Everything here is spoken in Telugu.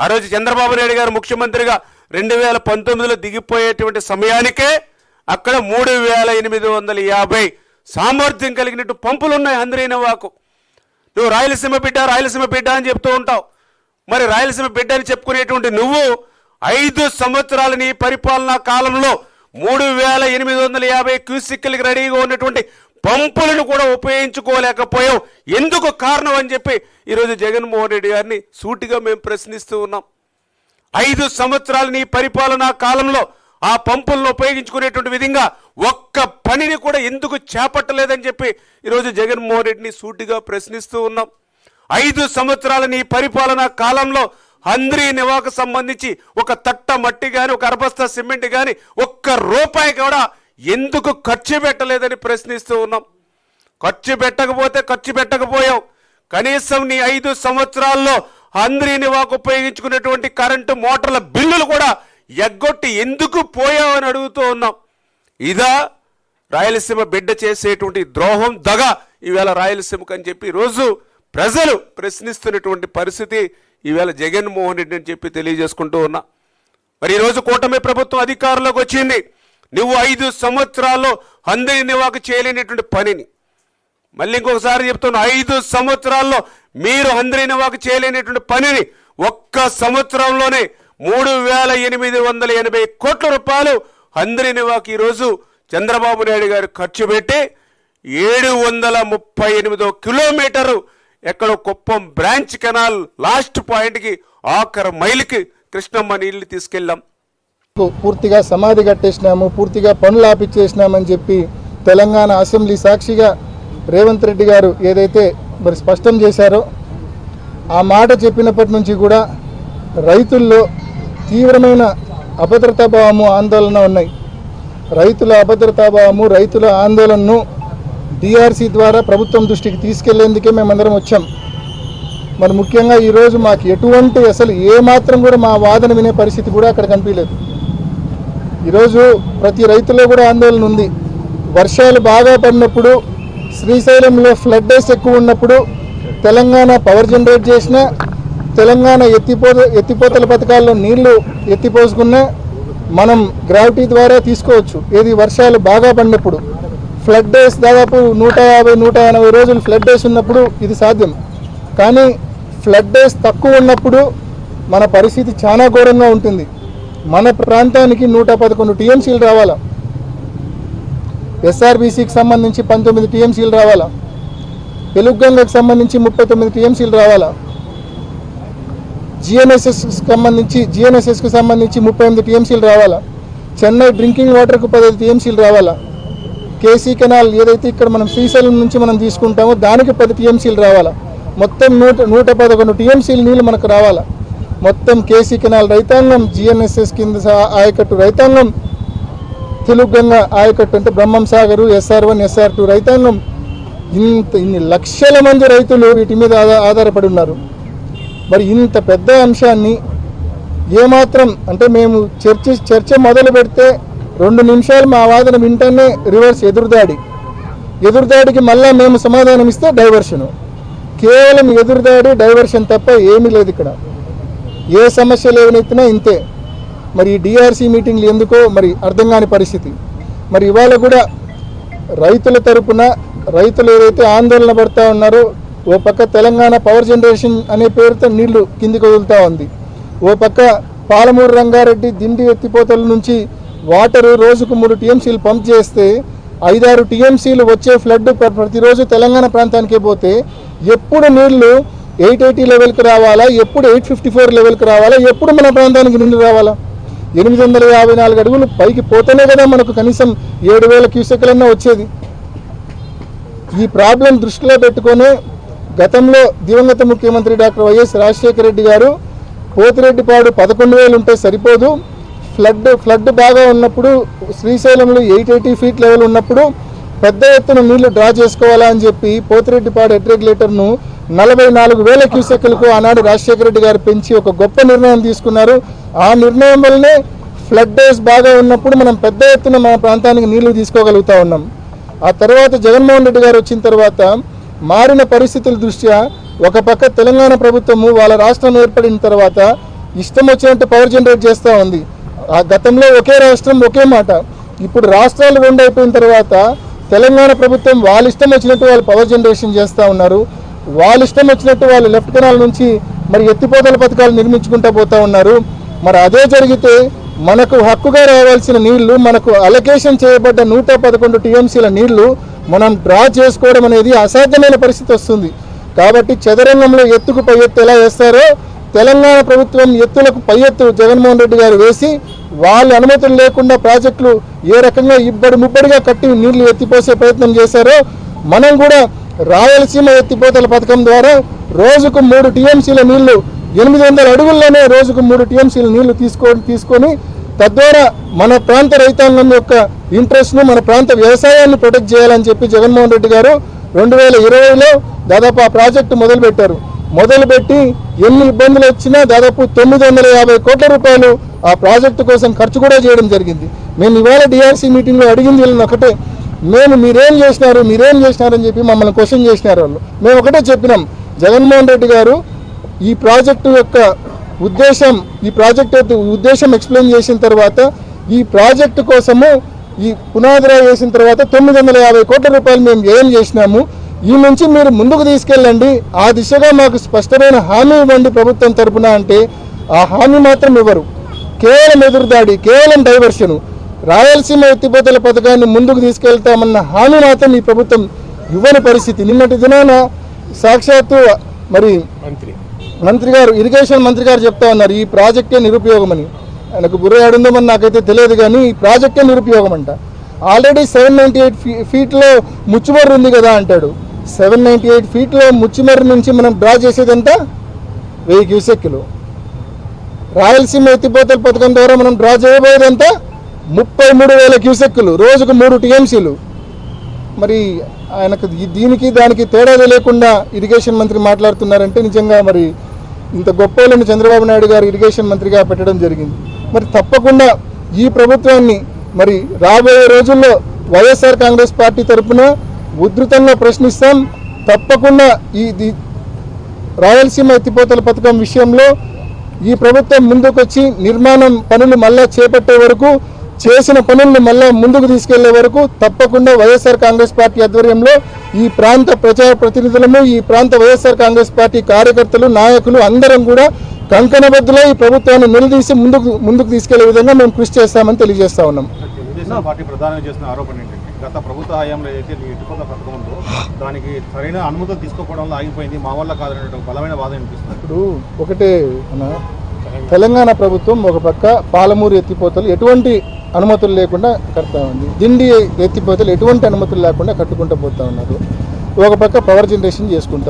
ఆ రోజు చంద్రబాబు నాయుడు గారు ముఖ్యమంత్రిగా 2019లో దిగిపోయేటువంటి సమయానికే అక్కడ 3850 సామర్థ్యం కలిగినట్టు పంపులు ఉన్నాయి హంద్రీనివాకు. నువ్వు రాయలసీమ బిడ్డ అని చెప్తూ ఉంటావు. మరి రాయలసీమ బిడ్డ అని చెప్పుకునేటువంటి నువ్వు 5 సంవత్సరాల నీ పరిపాలనా కాలంలో 3850 క్యూసిక్లకి రెడీగా ఉన్నటువంటి పంపులను కూడా ఉపయోగించుకోలేకపోయావు. ఎందుకు కారణం అని చెప్పి ఈరోజు జగన్మోహన్ రెడ్డి గారిని సూటిగా మేము ప్రశ్నిస్తూ ఉన్నాం. 5 సంవత్సరాల నీ పరిపాలనా కాలంలో ఆ పంపులను ఉపయోగించుకునేటువంటి విధంగా ఒక్క పనిని కూడా ఎందుకు చేపట్టలేదని చెప్పి ఈరోజు జగన్మోహన్ రెడ్డిని సూటిగా ప్రశ్నిస్తూ ఉన్నాం. 5 సంవత్సరాల నీ పరిపాలనా కాలంలో హంద్రీనివాకు సంబంధించి ఒక తట్ట మట్టి కానీ ఒక అరబస్తా సిమెంట్ కానీ ఒక్క రూపాయి కూడా ఎందుకు ఖర్చు పెట్టలేదని ప్రశ్నిస్తూ ఉన్నాం. ఖర్చు పెట్టకపోయావు. కనీసం నీ 5 సంవత్సరాల్లో హంద్రీనివాకు ఉపయోగించుకునేటువంటి కరెంటు మోటార్ల బిల్లులు కూడా ఎగ్గొట్టి ఎందుకు పోయావని అడుగుతూ ఉన్నాం. ఇదా రాయలసీమ బిడ్డ చేసేటువంటి ద్రోహం దగ ఈవేళ రాయలసీమకు అని చెప్పి ఈరోజు ప్రజలు ప్రశ్నిస్తున్నటువంటి పరిస్థితి ఈవేళ జగన్మోహన్ రెడ్డి అని చెప్పి తెలియజేసుకుంటూ ఉన్నా. మరి ఈరోజు కూటమి ప్రభుత్వం అధికారంలోకి వచ్చింది. నువ్వు 5 సంవత్సరాల్లో హంద్రీనివాకు చేయలేనటువంటి పనిని మళ్ళీ ఇంకొకసారి చెప్తున్నా, 5 సంవత్సరాల్లో మీరు హంద్రీనివాకు చేయలేనటువంటి పనిని ఒక్క సంవత్సరంలోనే 3880 కోట్ల రూపాయలు హంద్రీనివాకు ఈరోజు చంద్రబాబు నాయుడు గారు ఖర్చు పెట్టి 738 కిలోమీటరు ఎక్కడో కుప్పం బ్రాంచ్ కెనాల్ లాస్ట్ పాయింట్కి ఆఖరి మైలుకి కృష్ణమ్మ నీళ్లు తీసుకెళ్ళాం. పూర్తిగా సమాధి కట్టేసినాము, పూర్తిగా పనులు ఆపిచ్చేసినామని చెప్పి తెలంగాణ అసెంబ్లీ సాక్షిగా రేవంత్ రెడ్డి గారు ఏదైతే మరి స్పష్టం చేశారో ఆ మాట చెప్పినప్పటి నుంచి కూడా రైతుల్లో తీవ్రమైన అభద్రతాభావము ఆందోళన ఉన్నాయి. రైతుల అభద్రతాభావము రైతుల ఆందోళనను డిఆర్సీ ద్వారా ప్రభుత్వం దృష్టికి తీసుకెళ్లేందుకే మేమందరం వచ్చాం. మరి ముఖ్యంగా ఈరోజు మాకు ఎటువంటి అసలు ఏమాత్రం కూడా మా వాదన వినే పరిస్థితి కూడా అక్కడ కనిపించలేదు. ఈరోజు ప్రతి రైతులో కూడా ఆందోళన ఉంది. వర్షాలు బాగా పడినప్పుడు శ్రీశైలంలో ఫ్లడ్డేస్ ఎక్కువ ఉన్నప్పుడు తెలంగాణ పవర్ జనరేట్ చేసిన తెలంగాణ ఎత్తిపోతల పథకాల్లో నీళ్లు ఎత్తిపోసుకున్నా మనం గ్రావిటీ ద్వారా తీసుకోవచ్చు. ఏది వర్షాలు బాగా పడినప్పుడు ఫ్లడ్ డేస్ దాదాపు 150-180 రోజులు ఫ్లడ్ డేస్ ఉన్నప్పుడు ఇది సాధ్యం. కానీ ఫ్లడ్ డేస్ తక్కువ ఉన్నప్పుడు మన పరిస్థితి చాలా ఘోరంగా ఉంటుంది. మన ప్రాంతానికి 111 టీఎంసీలు రావాలా, ఎస్ఆర్బీసీకి సంబంధించి 19 టీఎంసీలు రావాలా, తెలుగుగంగకు సంబంధించి 39 టీఎంసీలు రావాలా, జిఎన్ఎస్ఎస్కు సంబంధించి 38 టీఎంసీలు రావాలా, చెన్నై డ్రింకింగ్ వాటర్కు 15 టీఎంసీలు రావాలా, కేసీ కెనాల్ ఏదైతే ఇక్కడ మనం శ్రీశైలం నుంచి మనం తీసుకుంటామో దానికి 10 టీఎంసీలు రావాలా, మొత్తం 111 టీఎంసీలు నీళ్ళు మనకు రావాలా. మొత్తం కేసీ కెనాల్ రైతాంగం, జిఎన్ఎస్ఎస్ కింద ఆయకట్టు రైతాంగం, తెలుగుగంగ ఆయకట్టు అంటే బ్రహ్మం సాగరు, SR1 SR2 రైతాంగం, ఇన్ని లక్షల మంది రైతులు వీటి మీద ఆధారపడి ఉన్నారు. మరి ఇంత పెద్ద అంశాన్ని ఏమాత్రం అంటే మేము చర్చ మొదలు పెడితే 2 నిమిషాలు మా వాదన వింటేనే రివర్స్ ఎదురుదాడికి మళ్ళా మేము సమాధానం ఇస్తే డైవర్షను. కేవలం ఎదురుదాడి డైవర్షన్ తప్ప ఏమీ లేదు ఇక్కడ. ఏ సమస్యలు ఏవనైతున్నా ఇంతే. మరి ఈ డిఆర్సీ మీటింగ్లు ఎందుకో మరి అర్థం కాని పరిస్థితి. మరి ఇవాళ కూడా రైతుల తరపున రైతులు ఏదైతే ఆందోళన పడుతూ ఉన్నారో, ఓ పక్క తెలంగాణ పవర్ జనరేషన్ అనే పేరుతో నీళ్లు కిందికి వదులుతూ ఉంది, ఓ పక్క పాలమూరు రంగారెడ్డి దిండి ఎత్తిపోతల నుంచి వాటరు రోజుకు 3 టీఎంసీలు పంప్ చేస్తే 5-6 టీఎంసీలు వచ్చే ఫ్లడ్ ప్రతిరోజు తెలంగాణ ప్రాంతానికే పోతే ఎప్పుడు నీళ్లు 880 లెవెల్కి రావాలా, ఎప్పుడు 854 లెవెల్కి రావాలా, ఎప్పుడు మన ప్రాంతానికి నీళ్లు రావాలా? 854 అడుగులు పైకి పోతేనే కదా మనకు కనీసం 7000 క్యూసెక్లన్నా వచ్చేది. ఈ ప్రాబ్లం దృష్టిలో పెట్టుకొని గతంలో దివంగత ముఖ్యమంత్రి డాక్టర్ వైఎస్ రాజశేఖర రెడ్డి గారు పోతిరెడ్డిపాడు 11,000 ఉంటే సరిపోదు, ఫ్లడ్ బాగా ఉన్నప్పుడు శ్రీశైలంలో 880 ఫీట్ లెవెల్ ఉన్నప్పుడు పెద్ద ఎత్తున నీళ్లు డ్రా చేసుకోవాలా అని చెప్పి పోతిరెడ్డిపాడు హెడ్ రెగ్యులేటర్ను 44,000 క్యూసెక్లకు ఆనాడు రాజశేఖర రెడ్డి గారు పెంచి ఒక గొప్ప నిర్ణయం తీసుకున్నారు. ఆ నిర్ణయం వల్లనే ఫ్లడ్ డేస్ బాగా ఉన్నప్పుడు మనం పెద్ద ఎత్తున మన ప్రాంతానికి నీళ్లు తీసుకోగలుగుతూ ఉన్నాం. ఆ తర్వాత జగన్మోహన్ రెడ్డి గారు వచ్చిన తర్వాత మారిన పరిస్థితుల దృష్ట్యా ఒక పక్క తెలంగాణ ప్రభుత్వము వాళ్ళ రాష్ట్రం ఏర్పడిన తర్వాత ఇష్టం వచ్చినట్టు పవర్ జనరేట్ చేస్తూ ఉంది. ఆ గతంలో ఒకే రాష్ట్రం ఒకే మాట, ఇప్పుడు రాష్ట్రాలు రెండు అయిపోయిన తర్వాత తెలంగాణ ప్రభుత్వం వాళ్ళ ఇష్టం వచ్చినట్టు వాళ్ళు పవర్ జనరేషన్ చేస్తూ ఉన్నారు. వాళ్ళ ఇష్టం వచ్చినట్టు వాళ్ళు లెఫ్ట్ కెనాల్ నుంచి మరి ఎత్తిపోతల పథకాలు నిర్మించుకుంటూ పోతూ ఉన్నారు. మరి అదే జరిగితే మనకు హక్కుగా రావాల్సిన నీళ్లు, మనకు అలొకేషన్ చేయబడ్డ 111 టీఎంసీల నీళ్లు మనం డ్రా చేసుకోవడం అనేది అసాధ్యమైన పరిస్థితి వస్తుంది. కాబట్టి చదరంగంలో ఎత్తుకు పై ఎత్తు ఎలా వేస్తారో తెలంగాణ ప్రభుత్వం ఎత్తులకు పై ఎత్తు జగన్మోహన్ రెడ్డి గారు వేసి వాళ్ళ అనుమతులు లేకుండా ప్రాజెక్టులు ఏ రకంగా ఇబ్బడి ముబ్బడిగా కట్టి నీళ్లు ఎత్తిపోసే ప్రయత్నం చేశారో మనం కూడా రాయలసీమ ఎత్తిపోతల పథకం ద్వారా రోజుకు 3 టీఎంసీల నీళ్లు 800 అడుగుల్లోనే రోజుకు 3 టీఎంసీల నీళ్లు తీసుకొని తద్వారా మన ప్రాంత రైతాంగం యొక్క ఇంట్రెస్ట్ను, మన ప్రాంత వ్యవసాయాన్ని ప్రొటెక్ట్ చేయాలని చెప్పి జగన్మోహన్ రెడ్డి గారు 2020లో దాదాపు ఆ ప్రాజెక్టు మొదలుపెట్టారు. మొదలుపెట్టి ఎన్ని ఇబ్బందులు వచ్చినా దాదాపు 950 కోట్ల రూపాయలు ఆ ప్రాజెక్టు కోసం ఖర్చు కూడా చేయడం జరిగింది. మేము ఇవాళ డిఆర్సీ మీటింగ్లో అడిగింది వీళ్ళని ఒకటే, మీరేం చేసినారని చెప్పి మమ్మల్ని క్వశ్చన్ చేసినారు వాళ్ళు. మేము ఒకటే చెప్పినాం, జగన్మోహన్ రెడ్డి గారు ఈ ప్రాజెక్టు యొక్క ఉద్దేశం ఎక్స్ప్లెయిన్ చేసిన తర్వాత ఈ ప్రాజెక్టు కోసము ఈ పునాదిరాయి వేసిన తర్వాత 950 కోట్ల రూపాయలు మేము వ్యయం చేసినాము. ఈ నుంచి మీరు ముందుకు తీసుకెళ్ళండి, ఆ దిశగా మాకు స్పష్టమైన హామీ ఇవ్వండి ప్రభుత్వం తరపున అంటే ఆ హామీ మాత్రం ఇవ్వరు. కేవలం ఎదురుదాడి, కేవలం డైవర్షను. రాయలసీమ ఎత్తిపోతల పథకాన్ని ముందుకు తీసుకెళ్తామన్న హామీ మాత్రం ఈ ప్రభుత్వం ఇవ్వని పరిస్థితి. నిన్నటి దినాన సాక్షాత్తు మరి మంత్రి గారు, ఇరిగేషన్ మంత్రి గారు చెప్తా ఉన్నారు ఈ ప్రాజెక్టే నిరుపయోగమని. ఆయనకు బుర్ర ఆడుందామని నాకైతే తెలియదు, కానీ ఈ ప్రాజెక్టే నిరుపయోగం అంట. ఆల్రెడీ 798 ఫీట్లో ముచ్చుమర్రు ఉంది కదా అంటాడు. 798 ఫీట్లో ముచ్చుమర్రు నుంచి మనం డ్రా చేసేదంతా 1000 క్యూసెక్కులు. రాయలసీమ ఎత్తిపోతల పథకం ద్వారా మనం డ్రా చేయబోయేదంతా 33,000 క్యూసెక్కులు, రోజుకు 3 టీఎంసీలు. మరి ఆయనకు దీనికి దానికి తేడా లేకుండా ఇరిగేషన్ మంత్రి మాట్లాడుతున్నారంటే నిజంగా మరి ఇంత గొప్పలను చంద్రబాబు నాయుడు గారు ఇరిగేషన్ మంత్రిగా పెట్టడం జరిగింది. మరి తప్పకుండా ఈ ప్రభుత్వాన్ని మరి రాబోయే రోజుల్లో వైఎస్ఆర్ కాంగ్రెస్ పార్టీ తరఫున ఉధృతంగా ప్రశ్నిస్తాం. తప్పకుండా ఈ రాయలసీమ ఎత్తిపోతల పథకం విషయంలో ఈ ప్రభుత్వం ముందుకొచ్చి నిర్మాణం పనులు మళ్ళా చేపట్టే వరకు, చేసిన పనులను మళ్ళా ముందుకు తీసుకెళ్లే వరకు తప్పకుండా వైఎస్ఆర్ కాంగ్రెస్ పార్టీ ఆధ్వర్యంలో ఈ ప్రాంత ప్రజా ప్రతినిధులను, ఈ ప్రాంత వైఎస్ఆర్ కాంగ్రెస్ పార్టీ కార్యకర్తలు, నాయకులు అందరం కూడా కంకణబద్దులో ఈ ప్రభుత్వాన్ని నిలదీసి ముందుకు తీసుకెళ్లే విధంగా మేము కృషి చేస్తామని తెలియజేస్తా ఉన్నాం. తెలుగుదేశం పార్టీ ప్రధానంగా చేసిన ఆరోపణ ఏంటంటే గత ప్రభుత్వ హయాంలో ఏదైతే ఎత్తిపోతల పథకం ఉందో దానికి సరైన అనుమతులు తీసుకోవడంలో ఆగిపోయింది, మా వల్ల కాదనే బలమైన వాదన వినిపిస్తుంది. ఇప్పుడు ఒకటే తెలంగాణ ప్రభుత్వం ఒక పక్క పాలమూరు ఎత్తిపోతలు ఎటువంటి అనుమతులు లేకుండా కడతా ఉంది, దిండి ఎత్తిపోతలు ఎటువంటి అనుమతులు లేకుండా కట్టుకుంటూ పోతా ఉన్నారు, ఒక పక్క పవర్ జనరేషన్ చేసుకుంటారు.